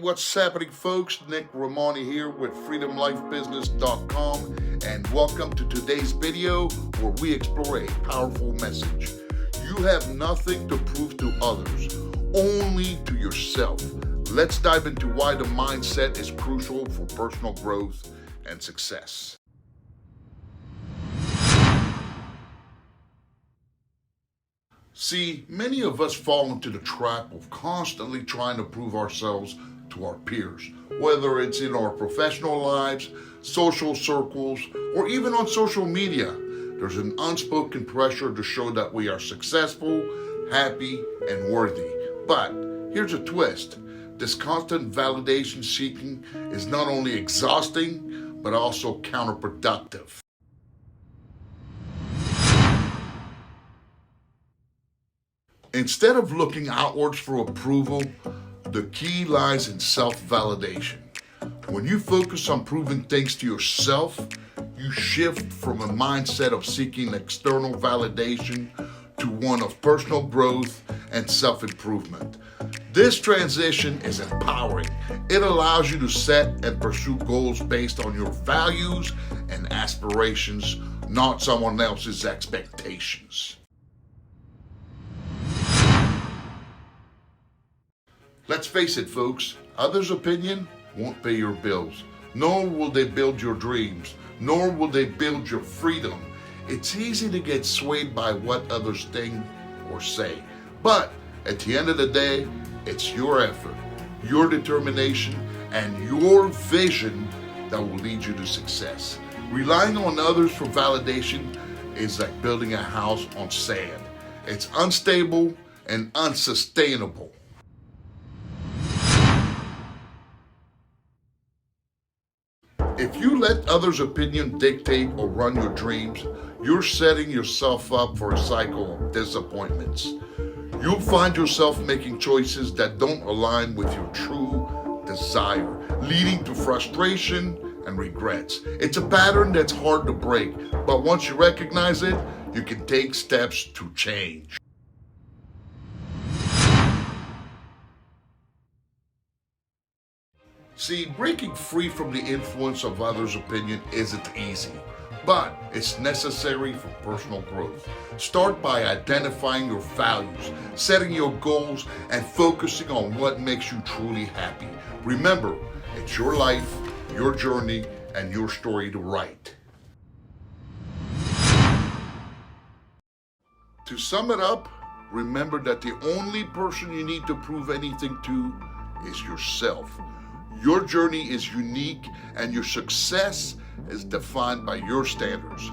what's happening, folks? Nick Rehmani here with freedomlifebusiness.com, and welcome to today's video where we explore a powerful message. You have nothing to prove to others, only to yourself. Let's dive into why the mindset is crucial for personal growth and success. See, many of us fall into the trap of constantly trying to prove ourselves to our peers, whether it's in our professional lives, social circles, or even on social media. There's an unspoken pressure to show that we are successful, happy, and worthy. But here's a twist. This constant validation seeking is not only exhausting, but also counterproductive. Instead of looking outwards for approval, the key lies in self-validation. When you focus on proving things to yourself, you shift from a mindset of seeking external validation to one of personal growth and self-improvement. This transition is empowering. It allows you to set and pursue goals based on your values and aspirations, not someone else's expectations. Let's face it, folks, others' opinion won't pay your bills, nor will they build your dreams, nor will they build your freedom. It's easy to get swayed by what others think or say, but at the end of the day, it's your effort, your determination, and your vision that will lead you to success. Relying on others for validation is like building a house on sand. It's unstable and unsustainable. If you let others' opinion dictate or run your dreams, you're setting yourself up for a cycle of disappointments. You'll find yourself making choices that don't align with your true desire, leading to frustration and regrets. It's a pattern that's hard to break, but once you recognize it, you can take steps to change. See, breaking free from the influence of others' opinion isn't easy, but it's necessary for personal growth. Start by identifying your values, setting your goals, and focusing on what makes you truly happy. Remember, it's your life, your journey, and your story to write. To sum it up, remember that the only person you need to prove anything to is yourself. Your journey is unique and your success is defined by your standards.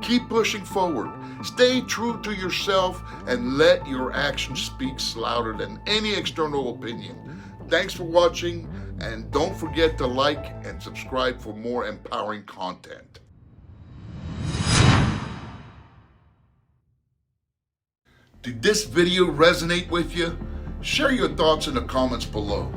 Keep pushing forward. Stay true to yourself and let your actions speak louder than any external opinion. Thanks for watching, and don't forget to like and subscribe for more empowering content. Did this video resonate with you? Share your thoughts in the comments below.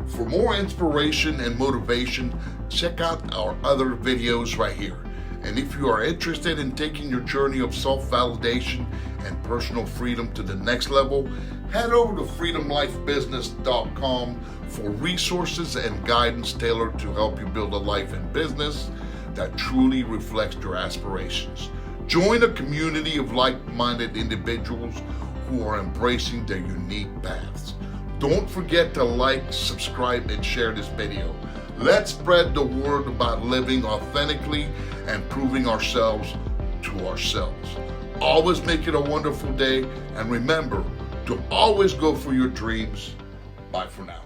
For more inspiration and motivation, check out our other videos right here. And if you are interested in taking your journey of self-validation and personal freedom to the next level, head over to freedomlifebusiness.com for resources and guidance tailored to help you build a life and business that truly reflects your aspirations. Join a community of like-minded individuals who are embracing their unique paths. Don't forget to like, subscribe, and share this video. Let's spread the word about living authentically and proving ourselves to ourselves. Always make it a wonderful day, and remember to always go for your dreams. Bye for now.